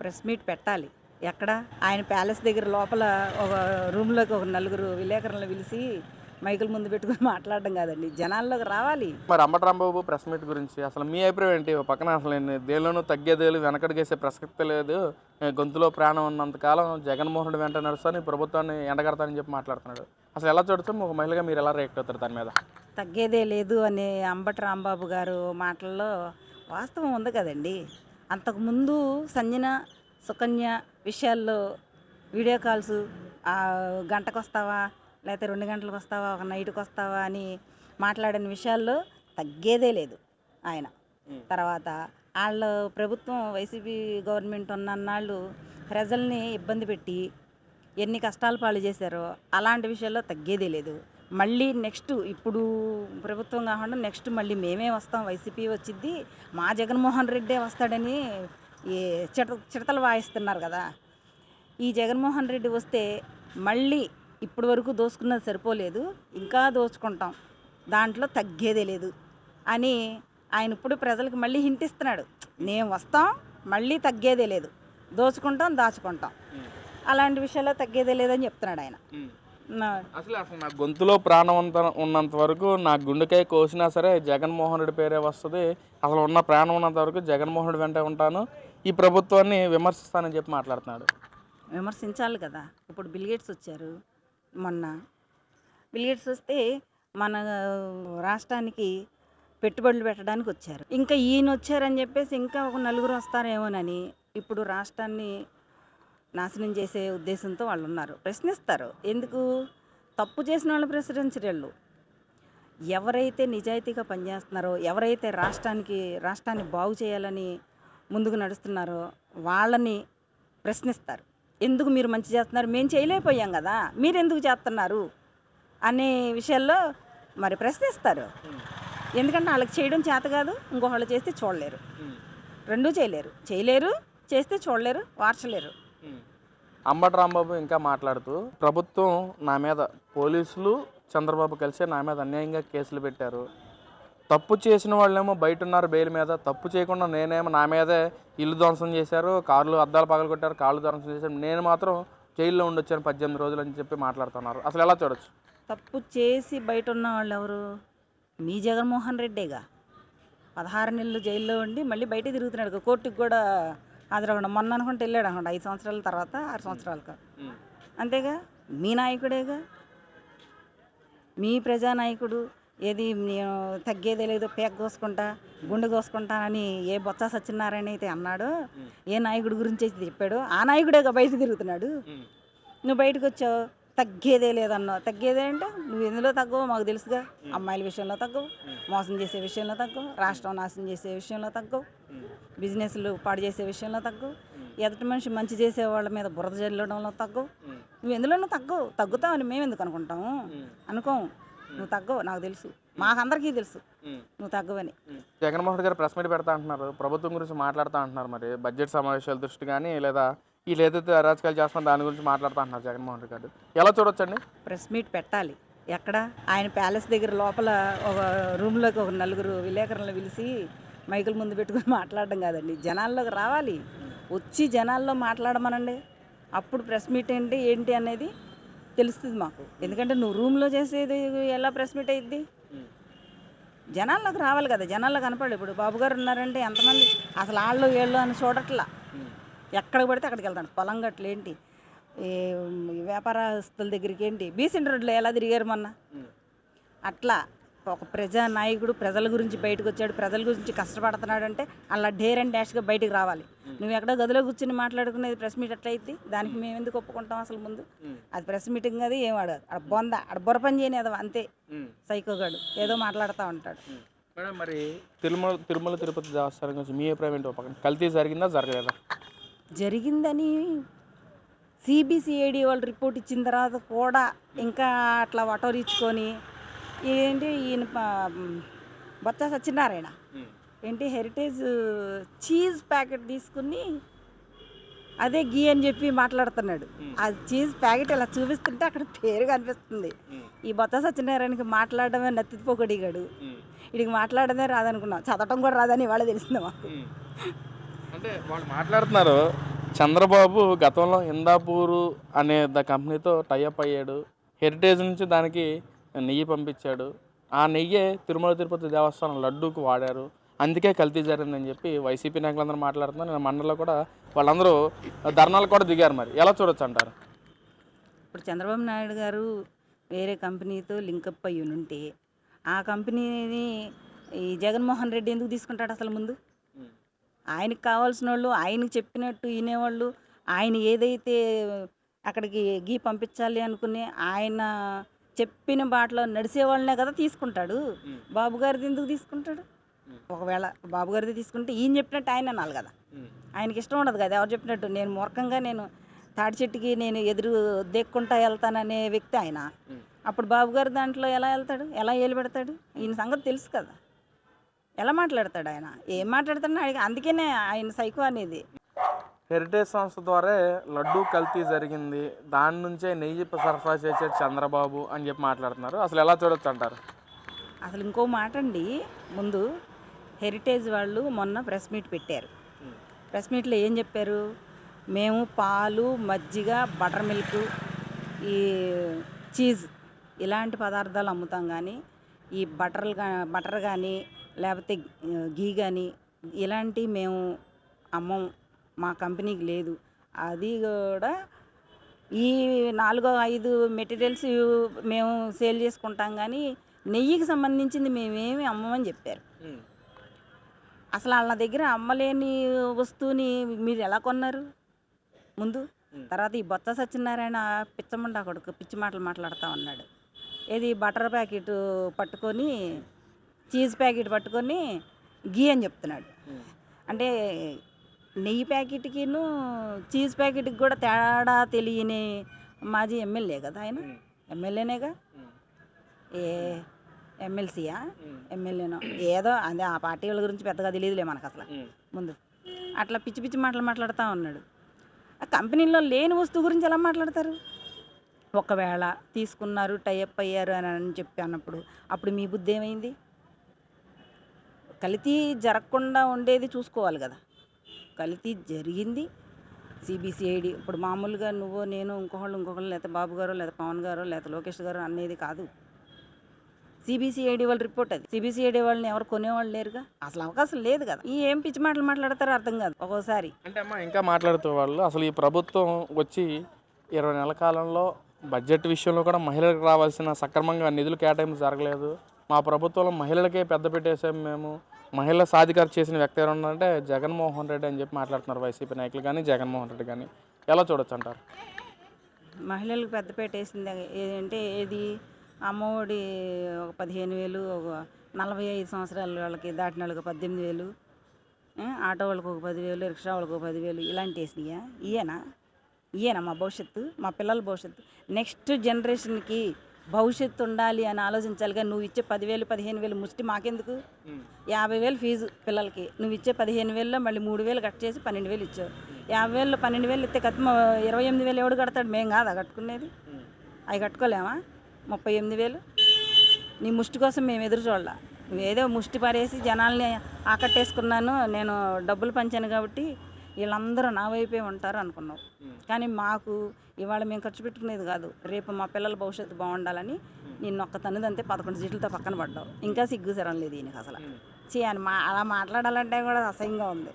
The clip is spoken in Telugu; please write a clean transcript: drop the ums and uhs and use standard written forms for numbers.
ప్రెస్ మీట్ పెట్టాలి. ఎక్కడ? ఆయన ప్యాలెస్ దగ్గర లోపల ఒక రూమ్‌లోకి ఒక నలుగురు విలేకరులను పిలిసి మైకుల ముందు పెట్టుకొని మాట్లాడడం కాదండి. జనాల్లోకి రావాలి. మరి అంబటి రాంబాబు ప్రెస్ మీట్ గురించి అసలు మీ అభిప్రాయం ఏంటి? ఓ పక్కన అసలు దేనిలోనూ తగ్గేదేలు, వెనకడుగేసే ప్రసక్తే లేదు. గొంతులో ప్రాణం ఉన్నంత కాలం జగన్మోహన్ రెడ్డి వెంట నడుస్తాను, ఈ ప్రభుత్వాన్ని ఎండగడతానని చెప్పి మాట్లాడుతున్నాడు. అసలు ఎలా చూడొచ్చు? ఒక మహిళగా మీరు ఎలా రియాక్ట్ అవుతారు దాని మీద? తగ్గేదే లేదు అనే అంబటి రాంబాబు గారు మాటల్లో వాస్తవం ఉంది కదండి. అంతకుముందు సంజన, సుకన్య విషయాల్లో వీడియో కాల్స్ గంటకొస్తావా, లేకపోతే 2 గంటలకు వస్తావా, ఒక నైట్కి వస్తావా అని మాట్లాడిన విషయాల్లో తగ్గేదే లేదు ఆయన. హ్మ్. తర్వాత వాళ్ళు ప్రభుత్వం వైసీపీ గవర్నమెంట్ ఉన్నన్నాళ్ళు ప్రజల్ని ఇబ్బంది పెట్టి ఎన్ని కష్టాలు పాలు చేశారో అలాంటి విషయాల్లో తగ్గేదే లేదు. మళ్ళీ నెక్స్ట్ ఇప్పుడు ప్రభుత్వం కాకుండా నెక్స్ట్ మళ్ళీ మేమే వస్తాం, వైసీపీ వచ్చిద్ది, మా జగన్మోహన్ రెడ్డే వస్తాడని ఈ చిడతలు వాయిస్తున్నారు కదా. ఈ జగన్మోహన్ రెడ్డి వస్తే మళ్ళీ ఇప్పటి వరకు దోచుకున్నది సరిపోలేదు, ఇంకా దోచుకుంటాం, దాంట్లో తగ్గేదే లేదు అని ఆయన ఇప్పుడు ప్రజలకు మళ్ళీ హింటిస్తున్నాడు. మేము వస్తాం, మళ్ళీ తగ్గేదే లేదు, దోచుకుంటాం, దాచుకుంటాం, అలాంటి విషయాల్లో తగ్గేదే లేదని చెప్తున్నాడు ఆయన. అసలు నా గొంతులో ప్రాణం ఉన్నంత వరకు నా గుండెకాయ కోసినా సరే జగన్మోహన్ రెడ్డి పేరే వస్తుంది. అసలు ఉన్న ప్రాణం ఉన్నంత వరకు జగన్మోహన్ రెడ్డి వెంటే ఉంటాను, ఈ ప్రభుత్వాన్ని విమర్శిస్తానని చెప్పి మాట్లాడుతున్నాడు. విమర్శించాలి కదా. ఇప్పుడు బిల్గేట్స్ వచ్చారు మొన్న. బిల్గేట్స్ వస్తే మన రాష్ట్రానికి పెట్టుబడులు పెట్టడానికి వచ్చారు. ఇంకా ఈయన వచ్చారని చెప్పేసి ఇంకా ఒక నలుగురు వస్తారేమోనని ఇప్పుడు రాష్ట్రాన్ని నాశనం చేసే ఉద్దేశంతో వాళ్ళు ఉన్నారు. ప్రశ్నిస్తారు. ఎందుకు? తప్పు చేసిన వాళ్ళు ప్రశ్నించరు. ఎవరైతే నిజాయితీగా పనిచేస్తున్నారో, ఎవరైతే రాష్ట్రాన్ని బాగు చేయాలని ముందుకు నడుస్తున్నారో వాళ్ళని ప్రశ్నిస్తారు. ఎందుకు మీరు మంచి చేస్తున్నారు, మేము చేయలేకపోయాం కదా, మీరు ఎందుకు చేస్తున్నారు అనే విషయాల్లో మరి ప్రశ్నిస్తారు. ఎందుకంటే వాళ్ళకి చేయడం చేత కాదు, ఇంకొకళ్ళు చేస్తే చూడలేరు, రెండూ చేయలేరు, చేస్తే చూడలేరు, వార్చలేరు. అంబటి రాంబాబు ఇంకా మాట్లాడుతూ, ప్రభుత్వం నా మీద, పోలీసులు చంద్రబాబు కలిసి నా మీద అన్యాయంగా కేసులు పెట్టారు. తప్పు చేసిన వాళ్ళేమో బయట ఉన్నారు బెయిల్ మీద, తప్పు చేయకుండా నేనేమో నా మీదే ఇల్లు ధ్వంసం చేశారు, కార్లు అద్దాలు పగలు కొట్టారు, కాళ్ళు ధ్వంసం చేశారు, నేను మాత్రం జైల్లో ఉండొచ్చాను 18 రోజులు అని చెప్పి మాట్లాడుతున్నారు. అసలు ఎలా చూడొచ్చు? తప్పు చేసి బయట ఉన్న వాళ్ళు ఎవరు? మీ జగన్మోహన్ రెడ్డేగా. 16 నెలలు జైల్లో ఉండి మళ్ళీ బయట తిరుగుతున్నాడు. కోర్టుకు కూడా హాజరవ్వడం మొన్న అనుకుంటే వెళ్ళాడు అనుకోండి, 5 సంవత్సరాల తర్వాత 6 సంవత్సరాలకు. అంతేగా, మీ నాయకుడేగా, మీ ప్రజానాయకుడు. ఏది నేను తగ్గేదే లేదు, పేక కోసుకుంటా, గుండె కోసుకుంటానని ఏ బొత్స సత్యనారాయణ అయితే అన్నాడో, ఏ నాయకుడి గురించి అయితే చెప్పాడో ఆ నాయకుడేగా బయట తిరుగుతున్నాడు. నువ్వు బయటకు వచ్చావు, తగ్గేదే లేదన్నావు. తగ్గేదే అంటే నువ్వు ఎందులో తగ్గవు మాకు తెలుసుగా. అమ్మాయిల విషయంలో తగ్గవు, మోసం చేసే విషయంలో తగ్గవు, రాష్ట్రం నాశనం చేసే విషయంలో తగ్గవు, బిజినెస్లు పాడు చేసే విషయంలో తగ్గవు, ఎదుటి మనిషి మంచి చేసే వాళ్ళ మీద బురద జల్లడంలో తగ్గవు. నువ్వు ఎందులోనూ తగ్గుతావని మేము ఎందుకు అనుకుంటాము? అనుకోము. నువ్వు తగ్గవు, నాకు తెలుసు, మాకందరికీ తెలుసు నువ్వు తగ్గవని. జగన్మోహన్ రెడ్డి గారు ప్రెస్ మీట్ పెడతా అంటున్నారు, ప్రభుత్వం గురించి మాట్లాడుతూ అంటున్నారు. మరి బడ్జెట్ సమావేశాల దృష్టి కానీ, లేదా వీళ్ళు ఏదైతే అరాచకాలు చేస్తున్నా దాని గురించి మాట్లాడుతూ అంటున్నారు జగన్మోహన్ రెడ్డి గారు. ఎలా చూడొచ్చండి? ప్రెస్ మీట్ పెట్టాలి. ఎక్కడ? ఆయన ప్యాలెస్ దగ్గర లోపల ఒక రూమ్లోకి ఒక నలుగురు విలేకరులను పిలిచి మైకుల ముందు పెట్టుకొని మాట్లాడడం కాదండి. జనాల్లోకి రావాలి, వచ్చి జనాల్లో మాట్లాడమనండి. అప్పుడు ప్రెస్ మీట్ ఏంటి అనేది తెలుస్తుంది మాకు. ఎందుకంటే నువ్వు రూమ్లో చేసేది ఎలా ప్రెస్ మీట్ అయ్యిద్ది? జనాల్లోకి రావాలి కదా. జనాల్లో కనపడదు. ఇప్పుడు బాబు గారు ఉన్నారంటే ఎంతమంది అసలు వీళ్ళు అని చూడట్లా. ఎక్కడికి పడితే అక్కడికి వెళ్తాడు. పొలం గట్లు ఏంటి, ఈ వ్యాపారస్తుల దగ్గరికి ఏంటి, బీసెంట్ రోడ్లో ఎలా తిరిగారు మొన్న. అట్లా ఒక ప్రజానాయకుడు ప్రజల గురించి బయటకు వచ్చాడు, ప్రజల గురించి కష్టపడుతున్నాడు అంటే అలా డేర్ అండ్ డాష్గా బయటకు రావాలి. నువ్వు ఎక్కడో గదిలో కూర్చుని మాట్లాడుకునేది ప్రెస్ మీట్ ఎట్లా అయింది? దానికి మేము ఎందుకు ఒప్పుకుంటాం అసలు? ముందు అది ప్రెస్ మీటింగ్, అది ఏం ఆడదు. ఆడ బుర్ర పని చేయని అది అంతే, సైకోగాడు ఏదో మాట్లాడుతూ ఉంటాడు. మేడం, మరి తిరుమల తిరుపతి దేవస్థానం గురించి మీ అభిప్రాయం ఏంటో? కల్తీ జరిగిందా, జరగలేదా? జరిగిందని సిబిసిఐడి వాళ్ళు రిపోర్ట్ ఇచ్చిన తర్వాత కూడా ఇంకా అట్లా వటోరించుకొని ఏంటి ఈయన బొత్స సత్యనారాయణ ఏంటి హెరిటేజ్ చీజ్ ప్యాకెట్ తీసుకుని అదే గీ అని చెప్పి మాట్లాడుతున్నాడు. ఆ చీజ్ ప్యాకెట్ ఇలా చూపిస్తుంటే అక్కడ పేరు కనిపిస్తుంది. ఈ బొత్స సత్యనారాయణకి మాట్లాడడమే నత్తిపోగడిగాడు. వీడికి మాట్లాడమే రాదనుకున్నాం, చదవటం కూడా రాదని వాళ్ళే తెలిసింది మాకు. అంటే వాళ్ళు మాట్లాడుతున్నారు, చంద్రబాబు గతంలో హిందాపూరు అనే కంపెనీతో టైఅప్ అయ్యాడు. హెరిటేజ్ నుంచి దానికి నెయ్యి పంపించాడు. ఆ నెయ్యే తిరుమల తిరుపతి దేవస్థానం లడ్డూకు వాడారు. అందుకే కల్తీ జరిగిందని చెప్పి వైసీపీ నాయకులందరూ మాట్లాడుతున్నారు. నేను మండలంలో కూడా వాళ్ళందరూ ధర్నాలు కూడా దిగారు. మరి ఎలా చూడొచ్చు అంటారు? ఇప్పుడు చంద్రబాబు నాయుడు గారు వేరే కంపెనీతో లింకప్ అయ్యి ఉంటే ఆ కంపెనీని ఈ జగన్మోహన్ రెడ్డి ఎందుకు తీసుకుంటాడు అసలు? ముందు ఆయనకు కావాల్సిన వాళ్ళు, ఆయనకు చెప్పినట్టు వినేవాళ్ళు, ఆయన ఏదైతే అక్కడికి గీ పంపించాలి అనుకుని ఆయన చెప్పిన బాటలో నడిచే వాళ్ళనే కదా తీసుకుంటాడు. బాబు గారిది ఎందుకు తీసుకుంటాడు? ఒకవేళ బాబు గారిది తీసుకుంటే ఈయన చెప్పినట్టు ఆయన అనాలి కదా. ఆయనకి ఇష్టం ఉండదు కదా ఎవరు చెప్పినట్టు. నేను మూర్ఖంగా నేను తాడి చెట్టుకి నేను ఎదురు దేక్కుంటా వెళ్తాననే వ్యక్తి ఆయన. అప్పుడు బాబు గారు దాంట్లో ఎలా వెళ్తాడు? ఎలా ఏలు పెడతాడు? ఈయన సంగతి తెలుసు కదా. ఎలా మాట్లాడతాడు ఆయన? ఏం మాట్లాడతాడని అడిగి, అందుకనే ఆయన సైకో అనేది. హెరిటేజ్ సంస్థ ద్వారా లడ్డూ కల్తీ జరిగింది, దాని నుంచే నెయ్యి సరఫరా చేసే చంద్రబాబు అని చెప్పి మాట్లాడుతున్నారు. అసలు ఎలా చూడొచ్చు అంటారు? అసలు ఇంకో మాట అండి, ముందు హెరిటేజ్ వాళ్ళు మొన్న ప్రెస్ మీట్ పెట్టారు. ప్రెస్ మీట్లో ఏం చెప్పారు? మేము పాలు, మజ్జిగ, బటర్ మిల్క్, ఈ చీజ్ ఇలాంటి పదార్థాలు అమ్ముతాం. కానీ ఈ బటర్ కానీ లేకపోతే గీ కానీ ఇలాంటివి మేము అమ్మం, మా కంపెనీకి లేదు. అది కూడా ఈ 4-5 మెటీరియల్స్ మేము సేల్ చేసుకుంటాం. కానీ నెయ్యికి సంబంధించింది మేమేమి అమ్మమని చెప్పారు. అసలు వాళ్ళ దగ్గర అమ్మలేని వస్తువుని మీరు ఎలా కొన్నారు ముందు? తర్వాత ఈ బొత్స సత్యనారాయణ పిచ్చమండా కొడుకు పిచ్చి మాటలు మాట్లాడుతూ ఉన్నాడు. ఏది బటర్ ప్యాకెట్ పట్టుకొని, చీజ్ ప్యాకెట్ పట్టుకొని గీ అని చెప్తున్నాడు. అంటే నెయ్యి ప్యాకెట్కిను చీజ్ ప్యాకెట్కి కూడా తేడా తెలియని మాజీ ఎమ్మెల్యే కదా ఆయన. ఎమ్మెల్యేనేగా, ఏ ఎమ్మెల్సీయా ఎమ్మెల్యేనో ఏదో. అదే ఆ పార్టీ వాళ్ళ గురించి పెద్దగా తెలియదులే మనకు అసలు. ముందు అట్లా పిచ్చి పిచ్చి మాటలు మాట్లాడుతూ ఉన్నాడు. ఆ కంపెనీలో లేని వస్తువు గురించి ఎలా మాట్లాడతారు? ఒకవేళ తీసుకున్నారు, టైఅప్ అయ్యారు అని చెప్పి అన్నప్పుడు అప్పుడు మీ బుద్ధి ఏమైంది? కల్తీ జరగకుండా ఉండేది చూసుకోవాలి కదా. కల్తీ జరిగింది. సిబిసిఐడి ఇప్పుడు మామూలుగా నువ్వు నేను ఇంకొకళ్ళు లేకపోతే బాబు గారు లేదా పవన్ గారు లేదా లోకేష్ గారు అనేది కాదు. సిబిసిఐడి వాళ్ళ రిపోర్ట్ అది. సిబిసిఐడి వాళ్ళని ఎవరు కొనేవాళ్ళు లేరుగా. అసలు అవకాశం లేదు కదా. ఈ ఏం పిచ్చి మాటలు మాట్లాడతారో అర్థం కాదు ఒక్కోసారి. అంటే అమ్మ ఇంకా మాట్లాడుతూ వాళ్ళు అసలు ఈ ప్రభుత్వం వచ్చి 20 నెలల కాలంలో బడ్జెట్ విషయంలో కూడా మహిళలకు రావాల్సిన సక్రమంగా నిధులు కేటాయింపు జరగలేదు. మా ప్రభుత్వంలో మహిళలకే పెద్ద పెట్టేసాం, మేము మహిళల సాధికారత చేసిన వ్యక్తి ఎవరు ఉన్నారంటే జగన్మోహన్ రెడ్డి అని చెప్పి మాట్లాడుతున్నారు వైసీపీ నాయకులు కానీ జగన్మోహన్ రెడ్డి కానీ. ఎలా చూడొచ్చు అంటారు? మహిళలకు పెద్దపేట వేసింది ఏంటంటే ఏది? అమ్మఒడి ఒక 15,000, ఒక 45 సంవత్సరాల వాళ్ళకి దాటిన వాళ్ళకి 18,000, ఆటో వాళ్ళకి ఒక 10,000, రిక్షా వాళ్ళకి ఒక 10,000 ఇలాంటి వేసినాయా? ఇయేనా మా భవిష్యత్తు, మా పిల్లల భవిష్యత్తు? నెక్స్ట్ జనరేషన్కి భవిష్యత్తు ఉండాలి అని ఆలోచించాలి. కానీ నువ్వు ఇచ్చే 10,000, 15,000 ముష్టి మాకెందుకు? 50,000 ఫీజు పిల్లలకి, నువ్వు ఇచ్చే 15,000లో మళ్ళీ 3,000 కట్ చేసి 12,000 ఇచ్చావు. 50,000లో 12,000 ఇస్తే కత్తి 28,000 ఎవడు కడతాడు? మేము కాదా కట్టుకునేది? అవి కట్టుకోలేమా? 38,000 నీ ముష్టి కోసం మేము ఎదురు చూడాల. నువ్వేదో ముష్టి పారేసి జనాల్ని ఆకట్టేసుకున్నాను, నేను డబ్బులు పంచాను కాబట్టి వీళ్ళందరూ నా వైపే ఉంటారు అనుకున్నావు. కానీ మాకు ఇవాళ మేము ఖర్చు పెట్టుకునేది కాదు, రేపు మా పిల్లల భవిష్యత్తు బాగుండాలని నిన్ను ఒక్క తనుదంతే 11 సీట్లతో పక్కన పడ్డావు. ఇంకా సిగ్గు సరం లేదు ఈయనకి అసలు. అని అలా మాట్లాడాలంటే కూడా అసహ్యంగా ఉంది.